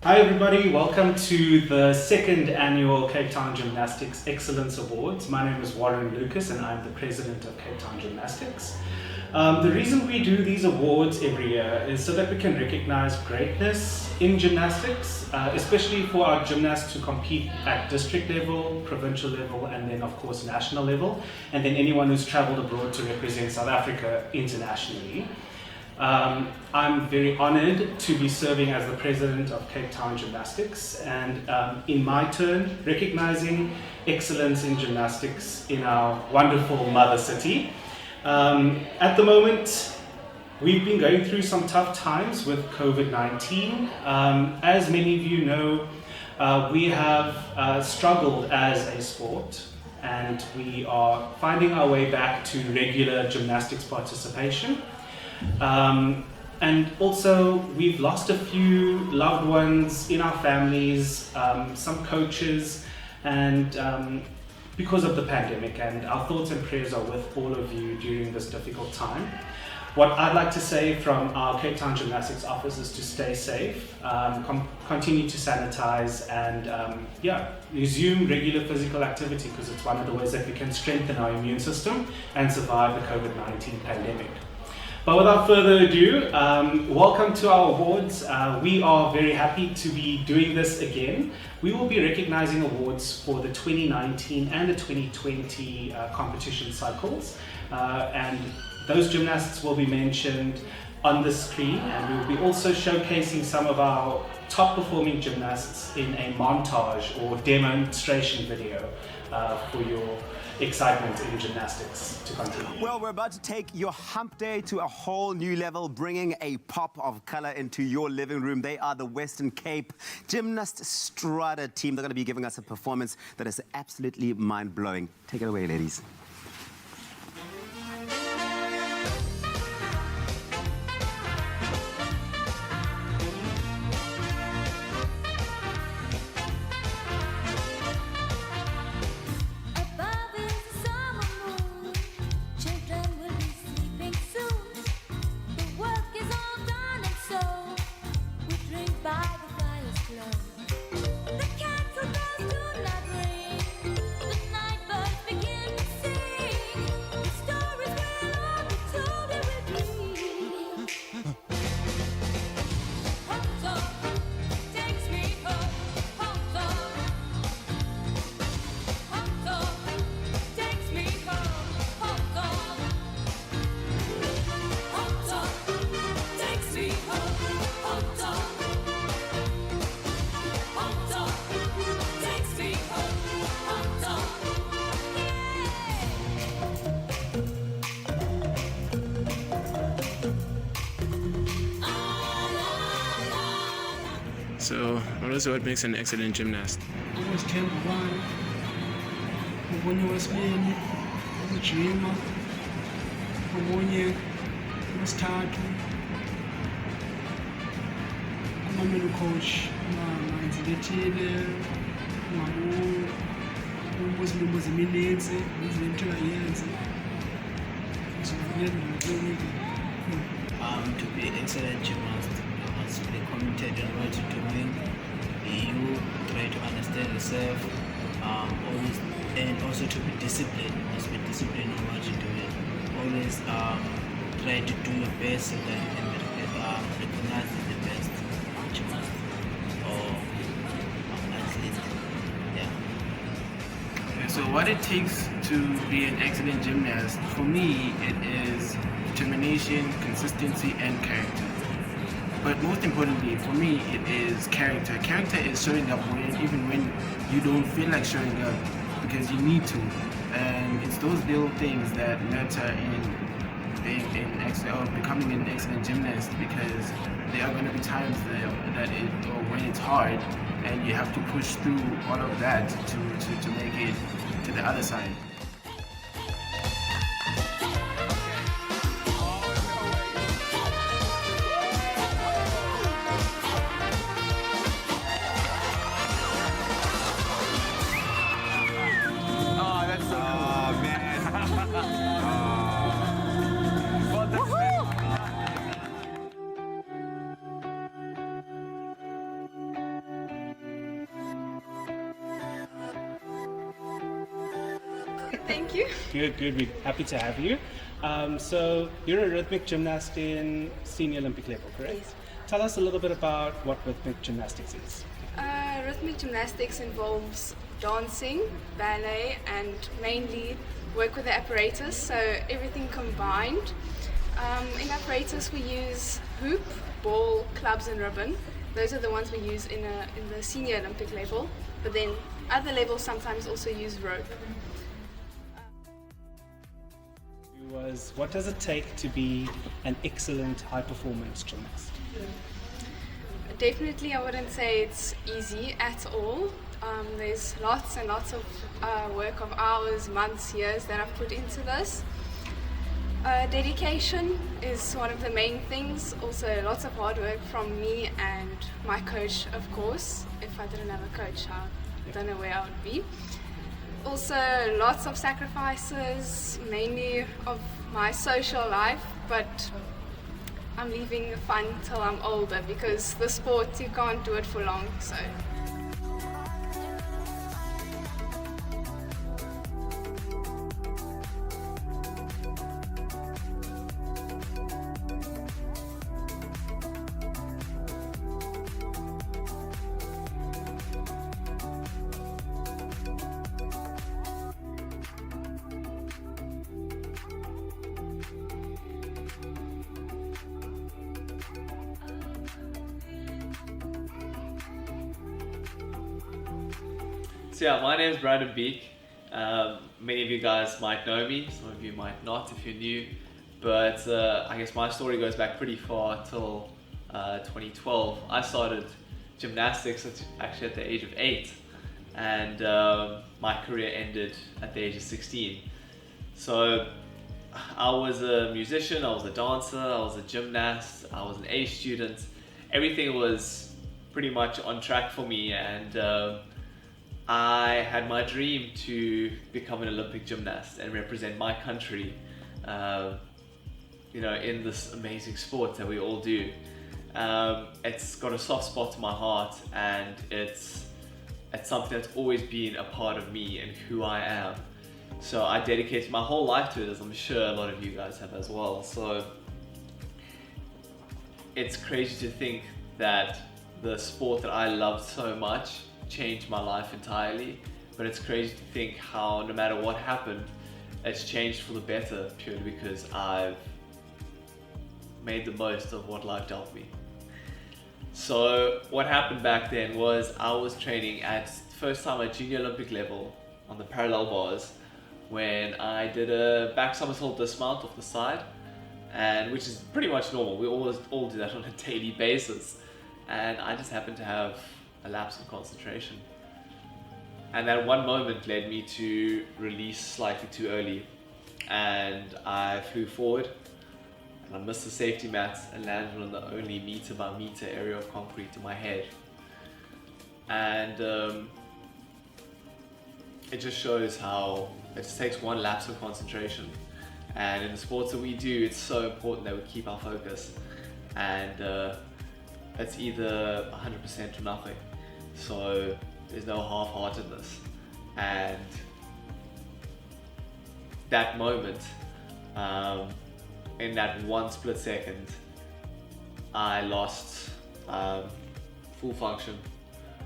Hi everybody, welcome to the second annual Cape Town Gymnastics Excellence Awards. My name is Warren Lucas and I'm the president of Cape Town Gymnastics. The reason we do these awards every year is so that we can recognize greatness in gymnastics, especially for our gymnasts who compete at district level, provincial level, and then of course national level, and then anyone who's traveled abroad to represent South Africa internationally. I'm very honored to be serving as the president of Cape Town Gymnastics and in my turn recognizing excellence in gymnastics in our wonderful mother city. At the moment, we've been going through some tough times with COVID-19. As many of you know, we have struggled as a sport and we are finding our way back to regular gymnastics participation. And also we've lost a few loved ones in our families, some coaches, and because of the pandemic, and our thoughts and prayers are with all of you during this difficult time. What I'd like to say from our Cape Town Gymnastics office is to stay safe, continue to sanitize, and resume regular physical activity because it's one of the ways that we can strengthen our immune system and survive the COVID-19 pandemic. But without further ado, welcome to our awards. We are very happy to be doing this again. We will be recognizing awards for the 2019 and the 2020 competition cycles. And those gymnasts will be mentioned on the screen, and we will be also showcasing some of our top performing gymnasts in a montage or demonstration video for your excitement in gymnastics to continue. Well, we're about to take your hump day to a whole new level, bringing a pop of color into your living room. They are the Western Cape Gymnast Strata team. They're going to be giving us a performance that is absolutely mind-blowing. Take it away, ladies. So, what is what makes an excellent gymnast? Ukuzithemba okunye wesibini ukujima okunye wesithathu kumamela ucoach manzibethile ungabubuza imibuzo eminintsi yenze into ayenze to be an excellent gymnast, you must be committed in what you're doing. You try to understand yourself, always, and also to be disciplined. You must be disciplined in what you're doing. Always try to do your best so that you can be recognized as the best gymnast or athlete. Yeah. So, what it takes to be an excellent gymnast, for me, it is determination, consistency, and character. But most importantly, for me, it is character. Character is showing up even when you don't feel like showing up, because you need to. And it's those little things that matter in becoming an excellent gymnast, because there are going to be times when it's hard, and you have to push through all of that to make it to the other side. Thank you. Good, good. We're happy to have you. So you're a rhythmic gymnast in senior Olympic level, correct? Yes. Tell us a little bit about what rhythmic gymnastics is. Rhythmic gymnastics involves dancing, ballet, and mainly work with the apparatus, so everything combined. In apparatus we use hoop, ball, clubs and ribbon. Those are the ones we use in the senior Olympic level, but then other levels sometimes also use rope. What does it take to be an excellent high performance gymnast? Definitely I wouldn't say it's easy at all. There's lots and lots of work of hours, months, years that I've put into this. Dedication is one of the main things. Also lots of hard work from me and my coach, of course. If I didn't have a coach, I don't know where I would be. Also lots of sacrifices, mainly of my social life, but I'm leaving the fun till I'm older because the sport, you can't do it for long. So. So yeah, my name is Brandon Beek. Many of you guys might know me, some of you might not if you're new. But I guess my story goes back pretty far till 2012. I started gymnastics actually at the age of 8, and my career ended at the age of 16. So I was a musician, I was a dancer, I was a gymnast, I was an A student. Everything was pretty much on track for me, and I had my dream to become an Olympic gymnast and represent my country, in this amazing sport that we all do. It's got a soft spot in my heart, and it's something that's always been a part of me and who I am. So I dedicated my whole life to it, as I'm sure a lot of you guys have as well. So it's crazy to think that the sport that I loved so much changed my life entirely, but it's crazy to think how no matter what happened, it's changed for the better purely because I've made the most of what life dealt me. So what happened back then was I was training at first time at junior Olympic level on the parallel bars when I did a back somersault dismount off the side, and which is pretty much normal. We all do that on a daily basis, and I just happened to have a lapse in concentration, and that one moment led me to release slightly too early, and I flew forward and I missed the safety mat and landed on the only meter by meter area of concrete to my head. And it just shows how it just takes one lapse of concentration, and in the sports that we do, it's so important that we keep our focus, and it's either 100% or nothing. So there's no half-heartedness, and that moment, in that one split second, I lost full function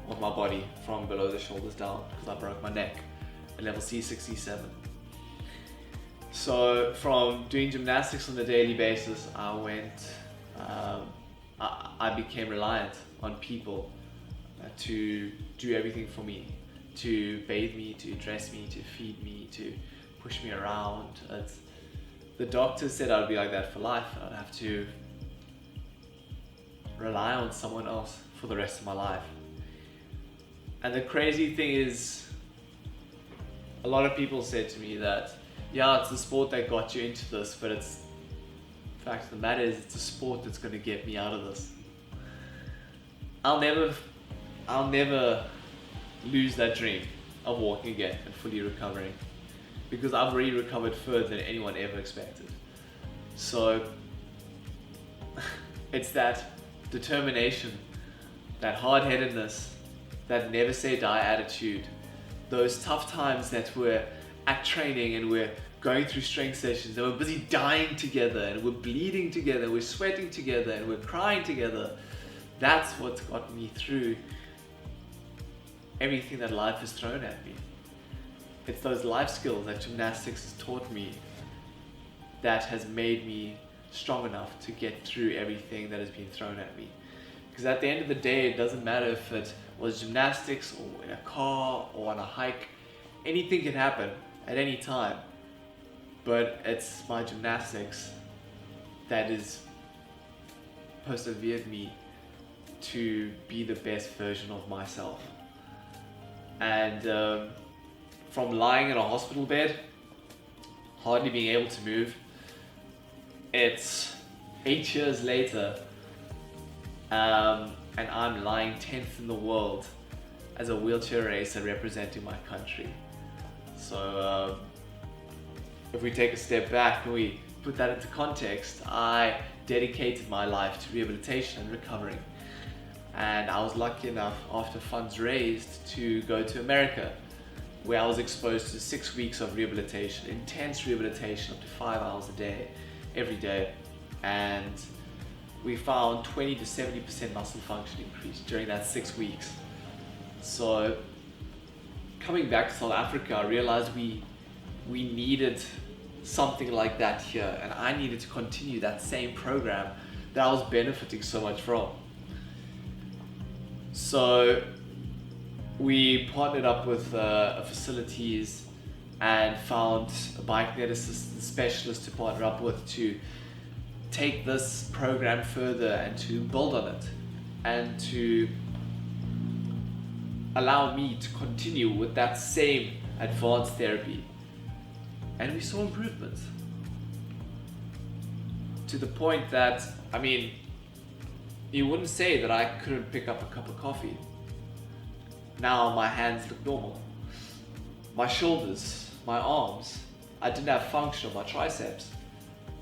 of my body from below the shoulders down because I broke my neck at level C6, C7. So from doing gymnastics on a daily basis, I became reliant on people to do everything for me, to bathe me, to dress me, to feed me, to push me around. The doctor said I'd be like that for life. I'd have to rely on someone else for the rest of my life. And the crazy thing is, a lot of people said to me that, yeah, it's the sport that got you into this, but the fact of the matter is it's a sport that's going to get me out of this. I'll never lose that dream of walking again and fully recovering, because I've already recovered further than anyone ever expected. So it's that determination, that hard-headedness, that never say die attitude, those tough times that were at training and we're going through strength sessions and we're busy dying together and we're bleeding together, we're sweating together and we're crying together. That's what's got me through everything that life has thrown at me. It's those life skills that gymnastics has taught me that has made me strong enough to get through everything that has been thrown at me. Because at the end of the day, it doesn't matter if it was gymnastics or in a car or on a hike, anything can happen at any time. But it's my gymnastics that has persevered me to be the best version of myself. And from lying in a hospital bed, hardly being able to move, it's 8 years later, and I'm lying 10th in the world as a wheelchair racer representing my country. So if we take a step back and we put that into context, I dedicated my life to rehabilitation and recovering. And I was lucky enough, after funds raised, to go to America, where I was exposed to 6 weeks of rehabilitation, intense rehabilitation, up to 5 hours a day, every day. And we found 20 to 70% muscle function increase during that 6 weeks. So coming back to South Africa, I realized we needed something like that here, and I needed to continue that same program that I was benefiting so much from. So we partnered up with facilities and found a bike net assistance specialist to partner up with to take this program further and to build on it and to allow me to continue with that same advanced therapy. And we saw improvements to the point that, I mean, you wouldn't say that I couldn't pick up a cup of coffee. Now my hands look normal. My shoulders, my arms, I didn't have function of my triceps,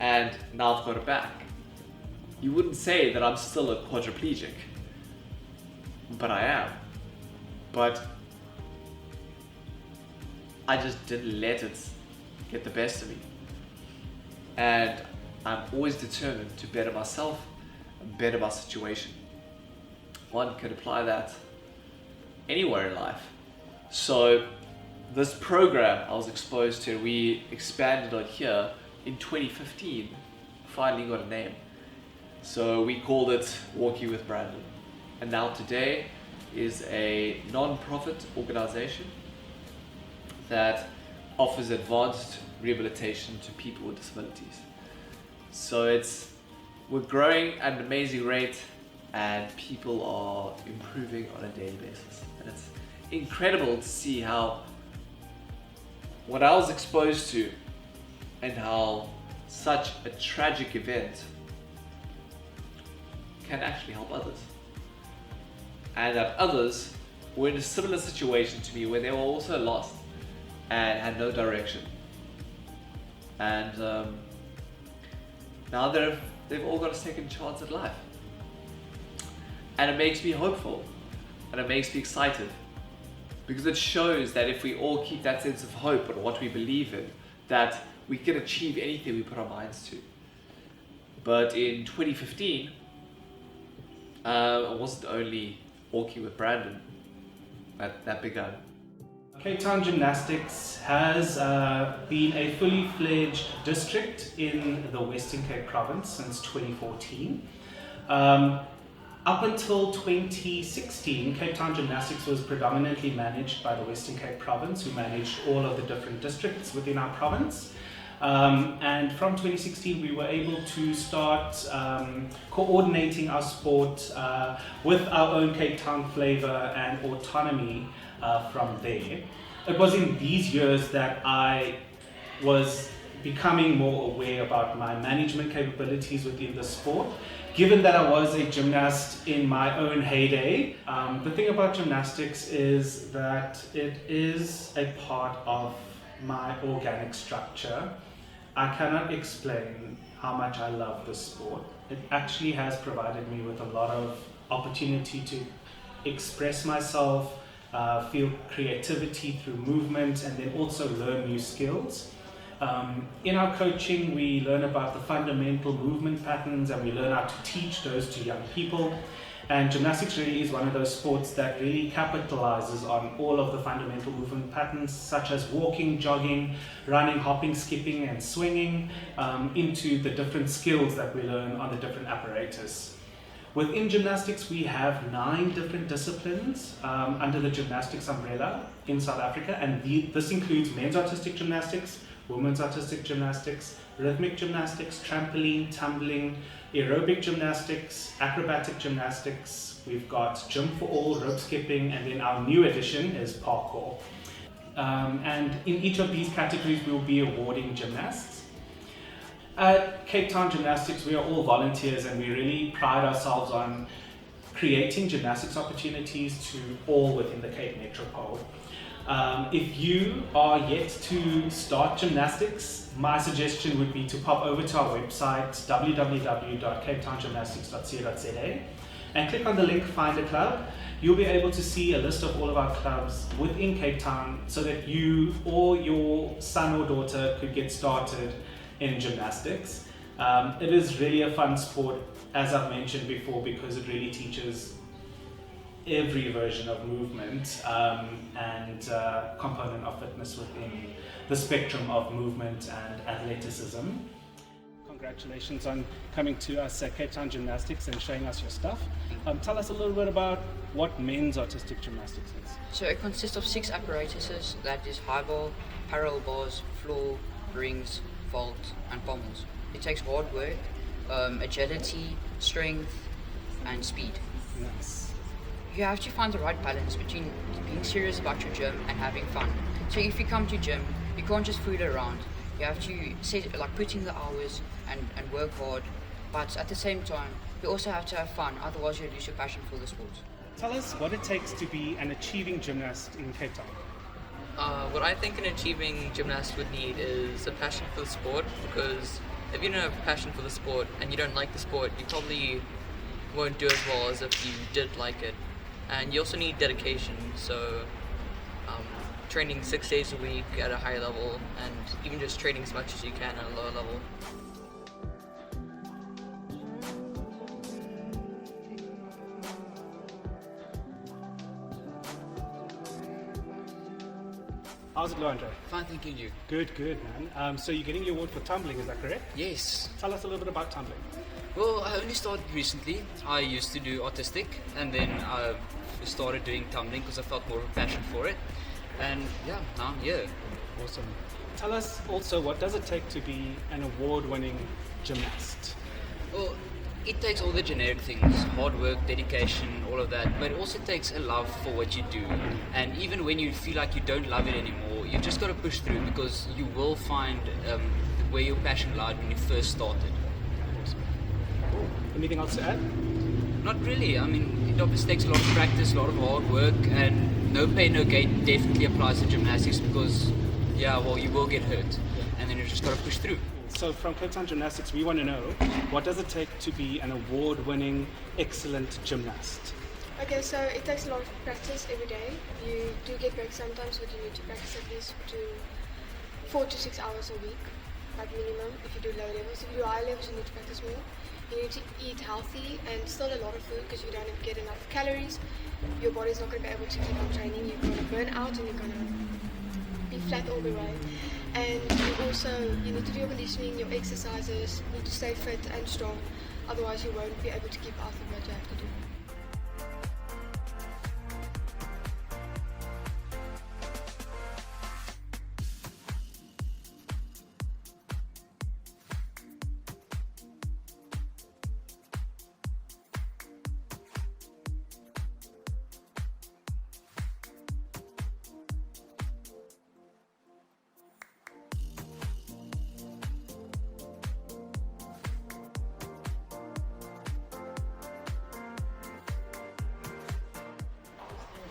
and now I've got it back. You wouldn't say that I'm still a quadriplegic, but I am. But I just didn't let it get the best of me. And I'm always determined to better myself and better my situation. One can apply that anywhere in life. So this program I was exposed to, we expanded on here in 2015, finally got a name. So we called it Walking with Brandon. And now today is a non-profit organization that offers advanced rehabilitation to people with disabilities. So we're growing at an amazing rate and people are improving on a daily basis. And it's incredible to see how what I was exposed to and how such a tragic event can actually help others. And that others were in a similar situation to me where they were also lost and had no direction. And now they've all got a second chance at life. And it makes me hopeful and it makes me excited because it shows that if we all keep that sense of hope and what we believe in, that we can achieve anything we put our minds to. But in 2015, it wasn't only Walking with Brandon that began. Cape Town Gymnastics has been a fully fledged district in the Western Cape province since 2014. Up until 2016, Cape Town Gymnastics was predominantly managed by the Western Cape province, who managed all of the different districts within our province. And from 2016, we were able to start coordinating our sport with our own Cape Town flavor and autonomy from there. It was in these years that I was becoming more aware about my management capabilities within the sport. Given that I was a gymnast in my own heyday, the thing about gymnastics is that it is a part of my organic structure. I cannot explain how much I love this sport. It actually has provided me with a lot of opportunity to express myself feel creativity through movement, and then also learn new skills. In our coaching, we learn about the fundamental movement patterns, and we learn how to teach those to young people. And gymnastics really is one of those sports that really capitalizes on all of the fundamental movement patterns, such as walking, jogging, running, hopping, skipping, and swinging, into the different skills that we learn on the different apparatus. Within gymnastics, we have 9 different disciplines under the gymnastics umbrella in South Africa, and this includes men's artistic gymnastics, women's artistic gymnastics, rhythmic gymnastics, trampoline, tumbling, aerobic gymnastics, acrobatic gymnastics. We've got gym for all, rope skipping, and then our new addition is parkour. And in each of these categories, we'll be awarding gymnasts. At Cape Town Gymnastics, we are all volunteers, and we really pride ourselves on creating gymnastics opportunities to all within the Cape Metropole. If you are yet to start gymnastics, my suggestion would be to pop over to our website, www.capetowngymnastics.co.za, and click on the link Find a Club. You'll be able to see a list of all of our clubs within Cape Town so that you or your son or daughter could get started in gymnastics. It is really a fun sport, as I've mentioned before, because it really teaches every version of movement and component of fitness within the spectrum of movement and athleticism. Congratulations on coming to us at Cape Town Gymnastics and showing us your stuff. Tell us a little bit about what men's artistic gymnastics is. So it consists of 6 apparatuses, that is high bar, parallel bars, floor, rings, vault and pommels. It takes hard work, agility, strength and speed. Nice. You have to find the right balance between being serious about your gym and having fun. So if you come to gym, you can't just fool around. You have to put in the hours and work hard, but at the same time, you also have to have fun, otherwise you'll lose your passion for the sport. Tell us what it takes to be an achieving gymnast in Cape Town. What I think an achieving gymnast would need is a passion for the sport, because if you don't have a passion for the sport and you don't like the sport, you probably won't do as well as if you did like it. And you also need dedication, so training 6 days a week at a high level, and even just training as much as you can at a lower level. How's it going, Joe? Fine, thank you. Good, man. So you're getting your award for tumbling, is that correct? Yes. Tell us a little bit about tumbling. Well, I only started recently. I used to do artistic, and then I started doing tumbling because I felt more of a passion for it. And yeah, now I'm here. Awesome. Tell us also, what does it take to be an award-winning gymnast? Well, it takes all the generic things, hard work, dedication, all of that, but it also takes a love for what you do. And even when you feel like you don't love it anymore, you just got to push through, because you will find where your passion lied when you first started. Awesome. Cool. Anything else to add? Not really. I mean, it obviously takes a lot of practice, a lot of hard work, and no pain, no gain definitely applies to gymnastics, because, you will get hurt, and then you just got to push through. So from Cape Town Gymnastics, we want to know, what does it take to be an award-winning, excellent gymnast? Okay, so it takes a lot of practice every day. You do get breaks sometimes, but you need to practice at least 4 to 6 hours a week, like minimum, if you do low levels. If you do high levels, you need to practice more. You need to eat healthy and still a lot of food, because you don't get enough calories. Your body's not going to be able to keep on training. You're going to burn out and you're going to be flat all the way. And you need to do your conditioning, your exercises, you need to stay fit and strong, otherwise you won't be able to keep up with what you have to do.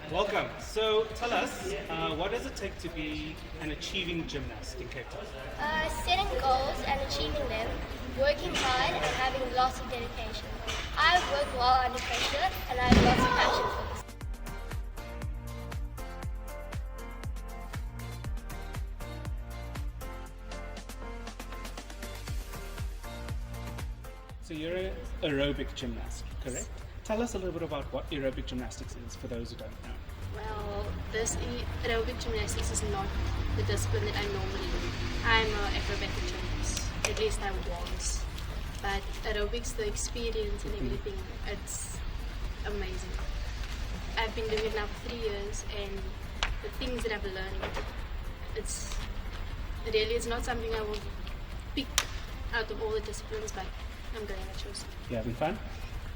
Welcome. So tell us, what does it take to be an achieving gymnast in Cape Town? Setting goals and achieving them, working hard and having lots of dedication. I work well under pressure and I have lots of passion for this. So you're an aerobic gymnast, correct? Tell us a little bit about what aerobic gymnastics is for those who don't know. Well, aerobic gymnastics is not the discipline that I normally do. I'm an acrobatic gymnast, at least I was. But aerobics, the experience and everything, it's amazing. I've been doing it now for 3 years, and the things that I've learned, it's not something I will pick out of all the disciplines, but I'm glad I chose it. You having fun?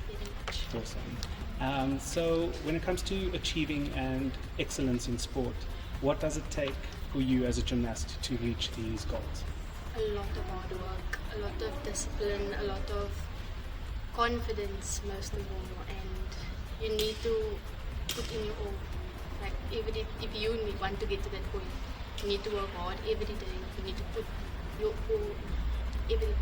Very much. Awesome. So when it comes to achieving and excellence in sport, what does it take for you as a gymnast to reach these goals? A lot of hard work, a lot of discipline, a lot of confidence most of all, and you need to put in your all. Like if you want to get to that point, you need to work hard every day. You need to put your all, everything.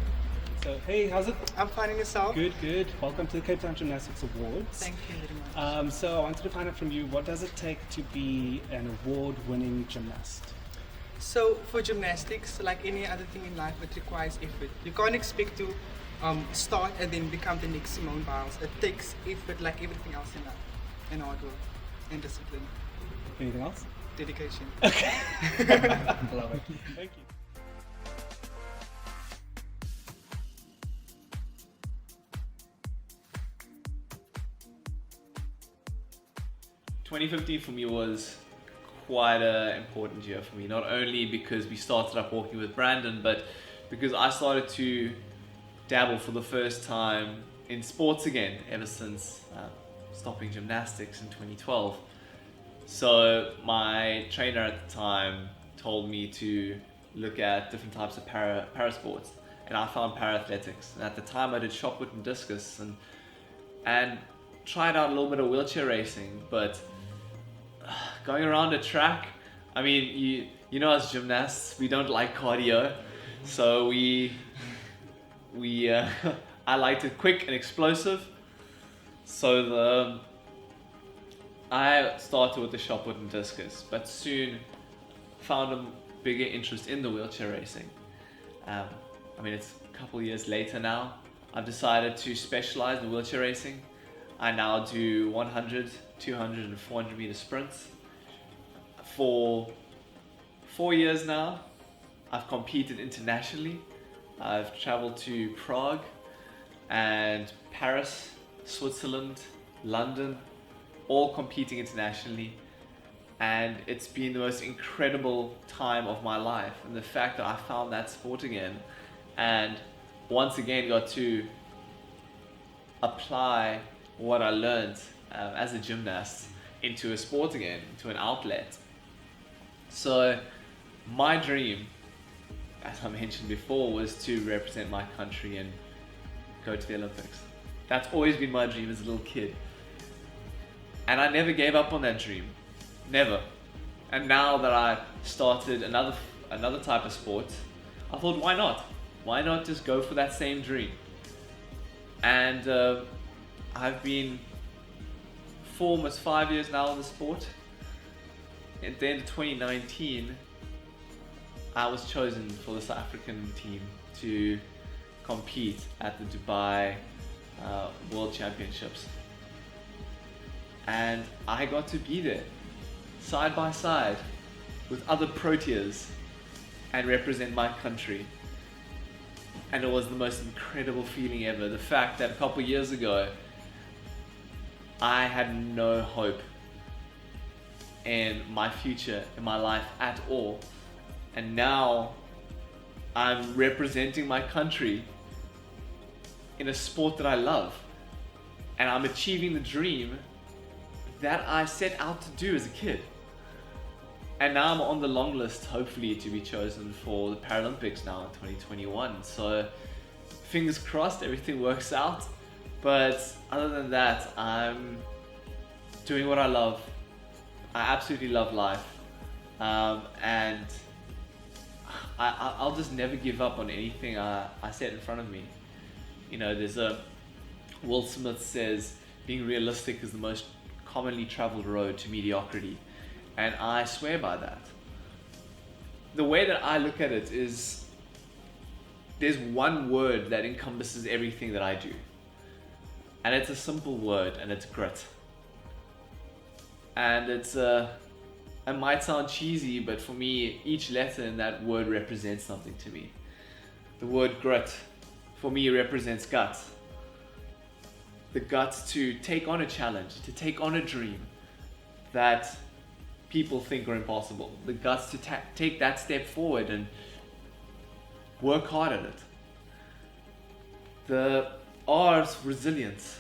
So hey, how's it? I'm finding yourself. Good, good. Welcome to the Cape Town Gymnastics Awards. Thank you very much. So I wanted to find out from you, what does it take to be an award-winning gymnast? So for gymnastics, like any other thing in life, it requires effort. You can't expect to start and then become the next Simone Biles. It takes effort like everything else in life, and hard work and discipline. Anything else? Dedication. Okay. Love it. Thank you. "2015 for me was quite an important year for me, not only because we started up walking with Brandon, but because I started to dabble for the first time in sports again ever since stopping gymnastics in 2012. So my trainer at the time told me to look at different types of para sports, and I found para-athletics. And at the time I did shot put and discus and tried out a little bit of wheelchair racing, but going around a track, I mean, you know, as gymnasts, we don't like cardio, so I liked it quick and explosive. So I started with the shot put and discus, but soon found a bigger interest in the wheelchair racing. I mean, it's a couple years later now. I've decided to specialize in wheelchair racing. I now do 100, 200 and 400 meter sprints. For 4 years now, I've competed internationally. I've traveled to Prague and Paris, Switzerland, London, all competing internationally. And it's been the most incredible time of my life. And the fact that I found that sport again and once again got to apply what I learned as a gymnast into a sport again, into an outlet. So my dream, as I mentioned before, was to represent my country and go to the Olympics. That's always been my dream as a little kid. And I never gave up on that dream. Never. And now that I started another type of sport, I thought, why not? Why not just go for that same dream? And I've been for almost 5 years now in the sport. At the end of 2019, I was chosen for the South African team to compete at the Dubai World Championships. And I got to be there, side by side, with other Proteas and represent my country. And it was the most incredible feeling ever. The fact that a couple years ago, I had no hope in my future, in my life at all. And now I'm representing my country in a sport that I love. And I'm achieving the dream that I set out to do as a kid. And now I'm on the long list, hopefully, to be chosen for the Paralympics now in 2021. So fingers crossed, everything works out. But other than that, I'm doing what I love. I absolutely love life. And I'll just never give up on anything I set in front of me. You know, Will Smith says, being realistic is the most commonly traveled road to mediocrity. And I swear by that. The way that I look at it is, there's one word that encompasses everything that I do. And it's a simple word, and it's grit. And it might sound cheesy, but for me, each letter in that word represents something to me. The word grit, for me, represents guts. The guts to take on a challenge, to take on a dream that people think are impossible. The guts to take that step forward and work hard at it. The R's, resilience.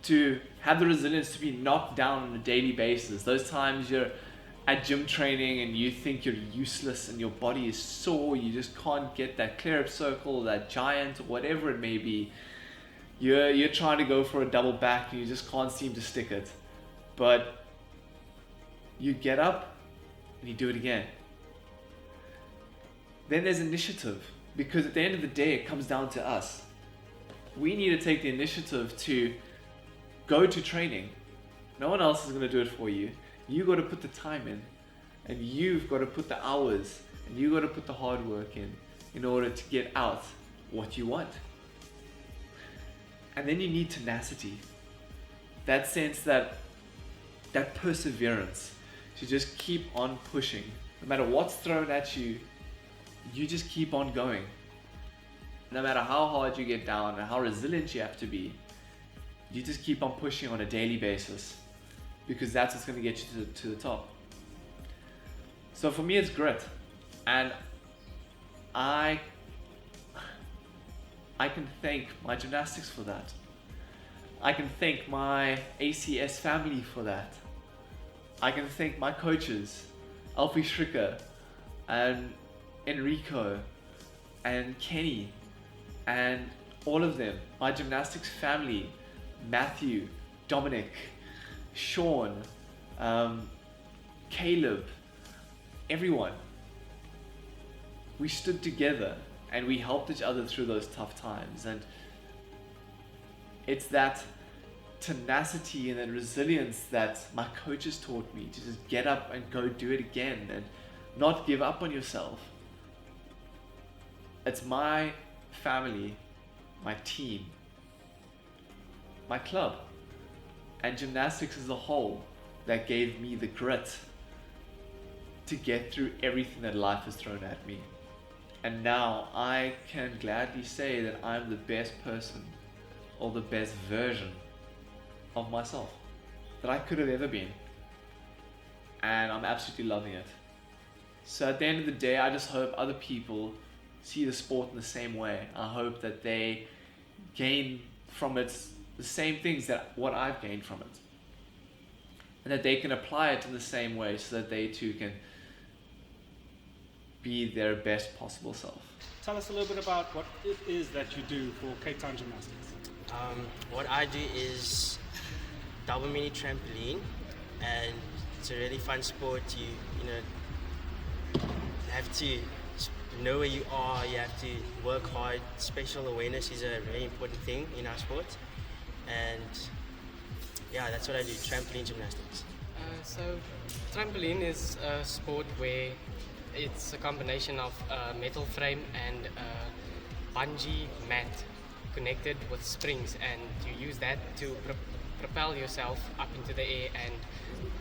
To have the resilience to be knocked down on a daily basis. Those times you're at gym training and you think you're useless and your body is sore, you just can't get that clear up circle, that giant, or whatever it may be. You're trying to go for a double back and you just can't seem to stick it. But you get up and you do it again. Then there's initiative, because at the end of the day it comes down to us. We need to take the initiative to go to training. No one else is going to do it for you. You got to put the time in, and you've got to put the hours, and you got to put the hard work in order to get out what you want. And then you need tenacity. That sense, that perseverance to just keep on pushing. No matter what's thrown at you, you just keep on going. No matter how hard you get down and how resilient you have to be, you just keep on pushing on a daily basis, because that's what's going to get you to the top. So for me, it's grit. And I can thank my gymnastics for that. I can thank my ACS family for that. I can thank my coaches, Alfie Schricker and Enrico and Kenny and all of them. My gymnastics family, Matthew, Dominic, Sean, Caleb, everyone. We stood together and we helped each other through those tough times. And it's that tenacity and that resilience that my coaches taught me, to just get up and go do it again and not give up on yourself. It's my family, my team, my club, and gymnastics as a whole that gave me the grit to get through everything that life has thrown at me. And now I can gladly say that I'm the best person, or the best version of myself that I could have ever been. And I'm absolutely loving it. So at the end of the day, I just hope other people see the sport in the same way. I hope that they gain from it the same things that what I've gained from it. And that they can apply it in the same way, so that they too can be their best possible self. Tell us a little bit about what it is that you do for Cape Town Gymnastics. What I do is double mini trampoline, and it's a really fun sport. You have to know where you are, you have to work hard. Spatial awareness is a very important thing in our sport, and yeah, that's what I do, trampoline gymnastics. So trampoline is a sport where it's a combination of a metal frame and a bungee mat connected with springs, and you use that to propel yourself up into the air and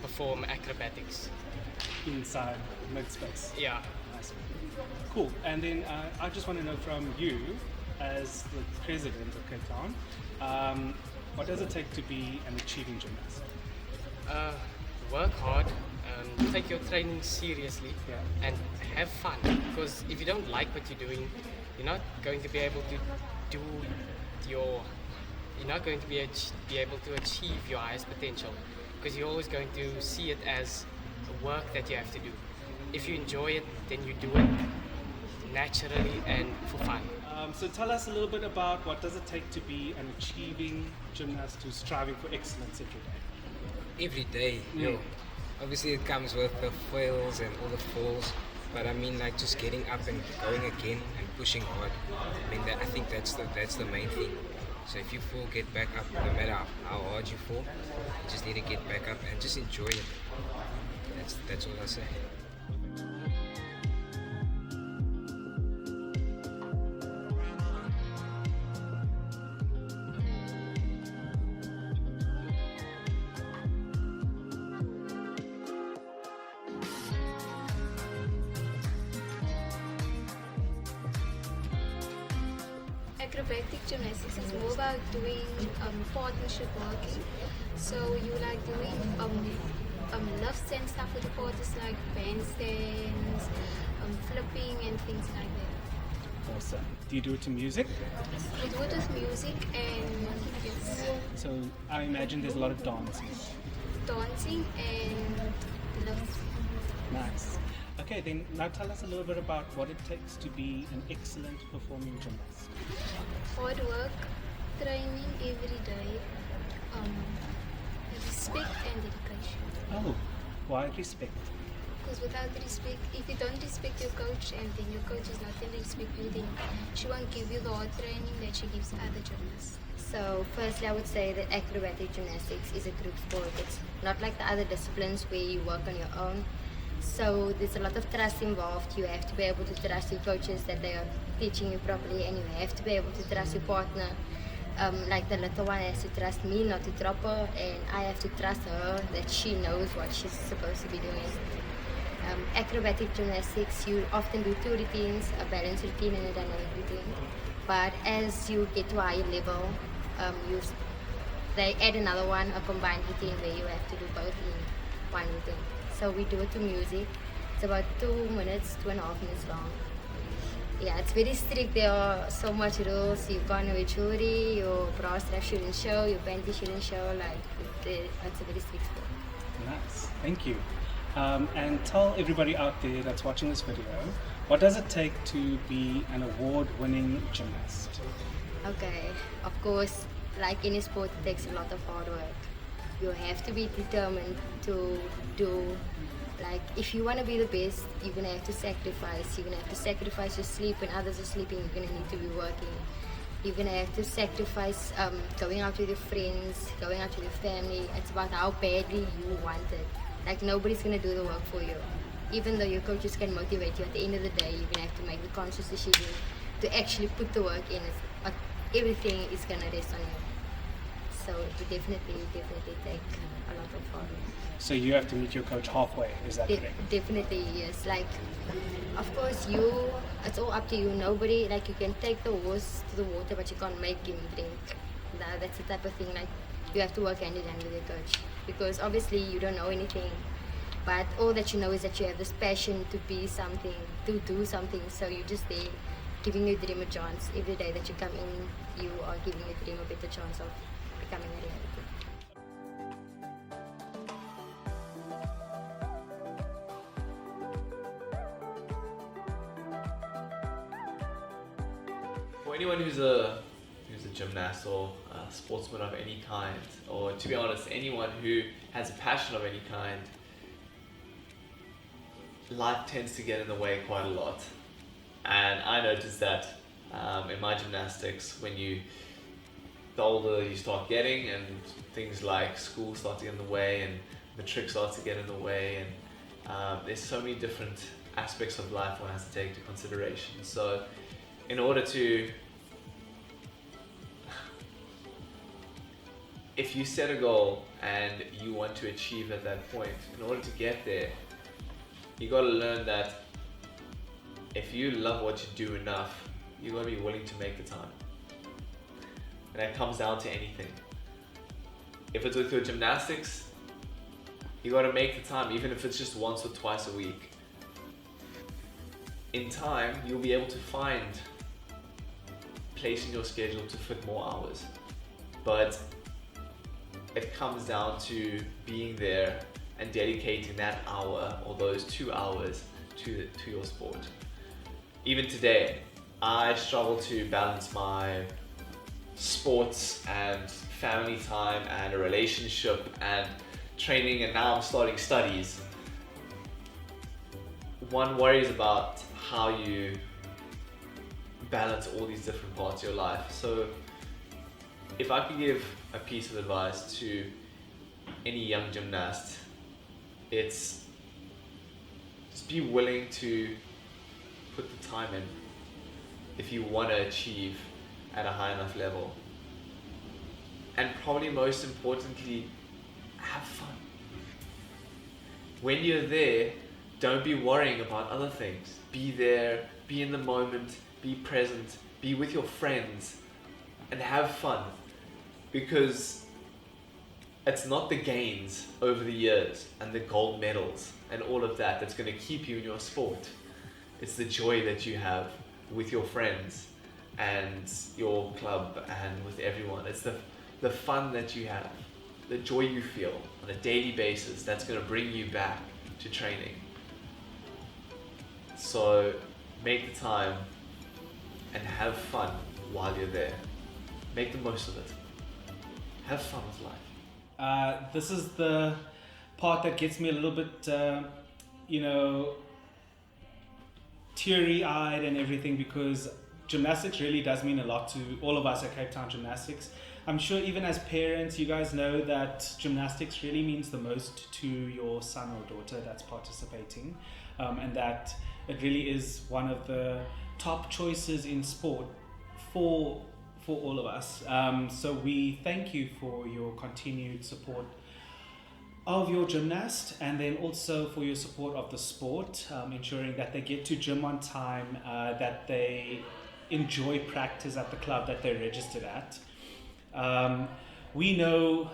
perform acrobatics. Inside mid-space. Yeah. Nice. Cool. And then I just want to know from you, as the president of Cape Town, what does it take to be an achieving gymnast? Work hard, take your training seriously, and have fun. Because if you don't like what you're doing, you're not going to be able to do you're not going to be able to achieve your highest potential, because you're always going to see it as work that you have to do. If you enjoy it, then you do it naturally and for fun. So tell us a little bit about what does it take to be an achieving gymnast who's striving for excellence every day? Every day, obviously it comes with the fails and all the falls, but I mean, like, just getting up and going again and pushing hard. I mean, I think that's the main thing. So if you fall, get back up. No matter how hard you fall, you just need to get back up and just enjoy it. That's all I say. Acrobatic gymnastics is more about doing partnership working. So you like doing lifts and stuff with the partners, like bandstands, flipping and things like that. Awesome. Do you do it to music? We do it with music and yes, So I imagine there's a lot of dancing. dancing and lifts. Nice. Okay, then now tell us a little bit about what it takes to be an excellent performing gymnast. Hard work, training every day, respect and dedication. Oh, why respect? Because without respect, if you don't respect your coach and then your coach is not going to respect you, then she won't give you the hard training that she gives other gymnasts. So firstly I would say that acrobatic gymnastics is a group sport. It's not like the other disciplines where you work on your own. So there's a lot of trust involved. You have to be able to trust your coaches that they are teaching you properly, and you have to be able to trust your partner. Like the little one has to trust me not to drop her, and I have to trust her that she knows what she's supposed to be doing. Acrobatic gymnastics, you often do two routines, a balance routine and a dynamic routine. But as you get to a higher level, they add another one, a combined routine where you have to do both in one routine. So we do it to music. It's about 2 minutes, 2.5 minutes long. Yeah, it's very strict. There are so much rules. You can't wear jewelry, your bra strap shouldn't show, your panties shouldn't show. Like, it's a very strict sport. Nice, thank you. And tell everybody out there that's watching this video, what does it take to be an award-winning gymnast? Okay, of course, like any sport, it takes a lot of hard work. You have to be determined to do, like, if you want to be the best, you're going to have to sacrifice. You're going to have to sacrifice your sleep. When others are sleeping, you're going to need to be working. You're going to have to sacrifice going out with your friends, going out with your family. It's about how badly you want it. Like, nobody's going to do the work for you. Even though your coaches can motivate you, at the end of the day, you're going to have to make the conscious decision to actually put the work in. Everything is going to rest on you. So it definitely take a lot of hard work. So you have to meet your coach halfway, is that correct? Definitely, yes. Like, of course, it's all up to you. Nobody, like, you can take the horse to the water, but you can't make him drink. That's the type of thing, like, you have to work hand in hand with your coach. Because obviously you don't know anything, but all that you know is that you have this passion to be something, to do something. So you're just there, giving your dream a chance. Every day that you come in, you are giving your dream a better chance of becoming a reality. For anyone who's a gymnast or a sportsman of any kind, or to be honest, anyone who has a passion of any kind, life tends to get in the way quite a lot. And I noticed that in my gymnastics, the older you start getting, and things like school start to get in the way, and matric starts to get in the way, and there's so many different aspects of life one has to take into consideration. So in order to, if you set a goal and you want to achieve at that point, in order to get there, you got to learn that if you love what you do enough, you got to be willing to make the time. And that comes down to anything. If it's with your gymnastics, you got to make the time, even if it's just once or twice a week. In time, you'll be able to find place in your schedule to fit more hours. But it comes down to being there and dedicating that hour or those 2 hours to your sport. Even today, I struggle to balance my sports and family time and a relationship and training, and now I'm starting studies. One worries about how you balance all these different parts of your life. So if I could give a piece of advice to any young gymnast, it's just be willing to put the time in if you want to achieve at a high enough level. And probably most importantly, have fun. When you're there, don't be worrying about other things. Be there, be in the moment, be present, be with your friends, and have fun. Because it's not the gains over the years and the gold medals and all of that that's going to keep you in your sport. It's the joy that you have with your friends and your club and with everyone. It's the fun that you have, the joy you feel on a daily basis that's going to bring you back to training. So make the time and have fun while you're there. Make the most of it. Have fun with life. This is the part that gets me a little bit, teary-eyed and everything, because gymnastics really does mean a lot to all of us at Cape Town Gymnastics. I'm sure even as parents, you guys know that gymnastics really means the most to your son or daughter that's participating, and that it really is one of the top choices in sport for all of us. So we thank you for your continued support of your gymnast, and then also for your support of the sport, ensuring that they get to gym on time, that they enjoy practice at the club that they're registered at. We know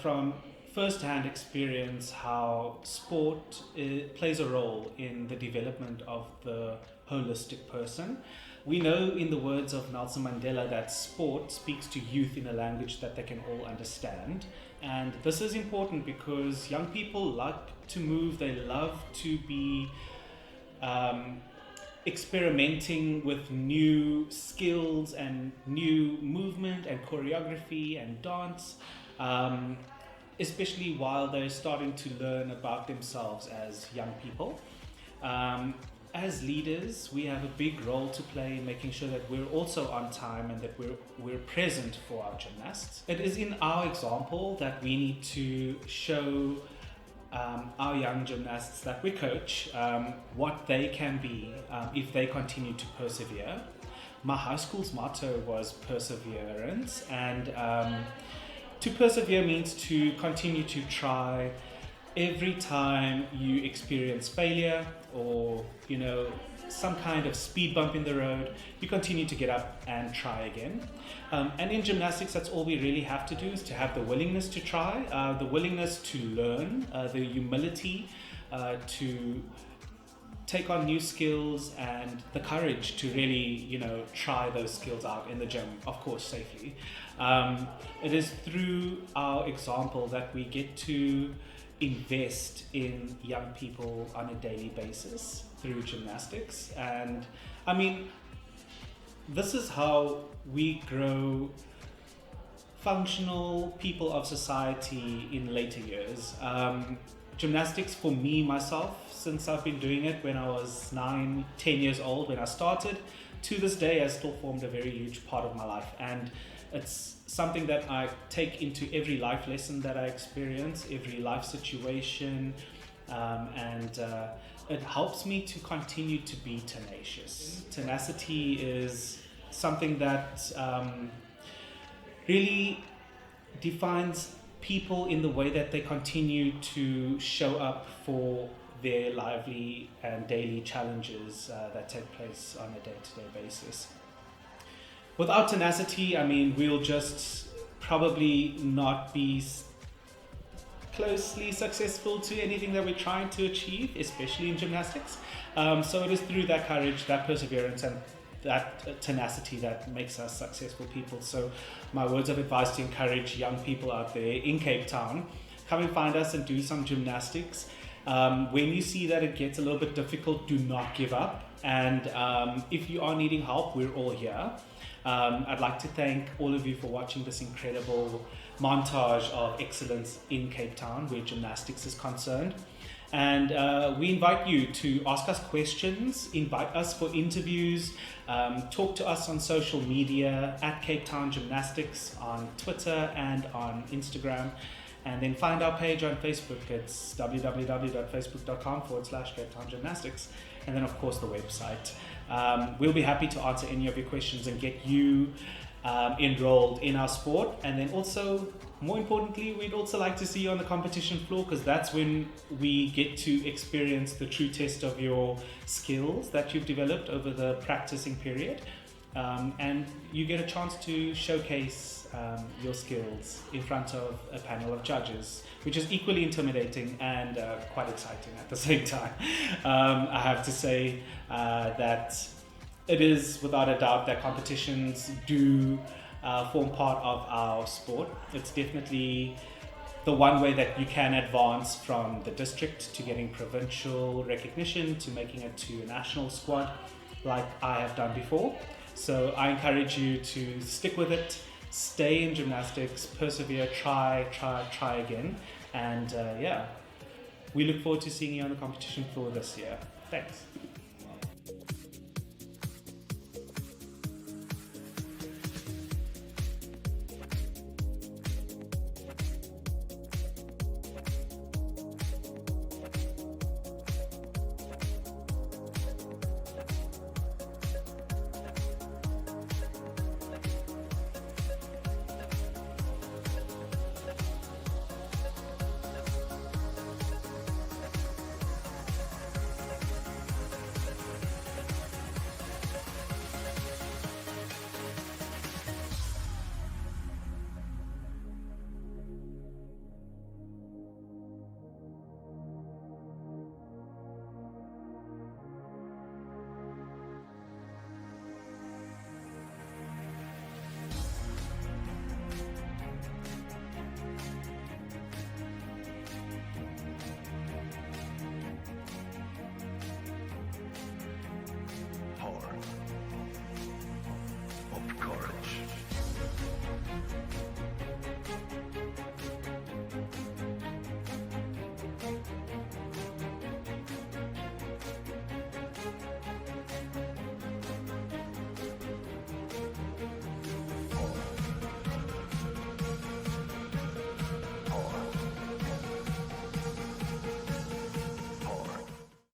from first-hand experience how sport plays a role in the development of the holistic person. We know, in the words of Nelson Mandela, that sport speaks to youth in a language that they can all understand. And this is important because young people like to move, they love to be experimenting with new skills and new movement and choreography and dance, especially while they're starting to learn about themselves as young people. As leaders, we have a big role to play in making sure that we're also on time and that we're present for our gymnasts. It is in our example that we need to show our young gymnasts that we coach what they can be if they continue to persevere. My high school's motto was perseverance, and to persevere means to continue to try. Every time you experience failure or some kind of speed bump in the road, you continue to get up and try again. And in gymnastics, that's all we really have to do, is to have the willingness to try, the willingness to learn, the humility to take on new skills, and the courage to really try those skills out in the gym, of course safely. It is through our example that we get to invest in young people on a daily basis through gymnastics. And I mean, this is how we grow functional people of society in later years. Gymnastics for me, myself, since I've been doing it when I was 9, 10 years old when I started, to this day has still formed a very huge part of my life. And it's something that I take into every life lesson that I experience, every life situation, and it helps me to continue to be tenacious. Tenacity is something that really defines people in the way that they continue to show up for their lively and daily challenges that take place on a day-to-day basis. Without tenacity, I mean, we'll just probably not be closely successful to anything that we're trying to achieve, especially in gymnastics. So it is through that courage, that perseverance, and that tenacity that makes us successful people. So my words of advice to encourage young people out there in Cape Town: come and find us and do some gymnastics. When you see that it gets a little bit difficult, do not give up. And if you are needing help, we're all here. I'd like to thank all of you for watching this incredible montage of excellence in Cape Town where gymnastics is concerned. And we invite you to ask us questions, invite us for interviews, talk to us on social media at Cape Town Gymnastics on Twitter and on Instagram. And then find our page on Facebook. It's www.facebook.com/Cape Town Gymnastics. And then, of course, the website. We'll be happy to answer any of your questions and get you enrolled in our sport. And then also, more importantly, we'd also like to see you on the competition floor, because that's when we get to experience the true test of your skills that you've developed over the practicing period. And you get a chance to showcase your skills in front of a panel of judges, which is equally intimidating and quite exciting at the same time. I have to say that it is without a doubt that competitions do form part of our sport. It's definitely the one way that you can advance from the district to getting provincial recognition to making it to a national squad, like I have done before. So I encourage you to stick with it, stay in gymnastics, persevere, try again. And yeah, we look forward to seeing you on the competition floor this year. Thanks.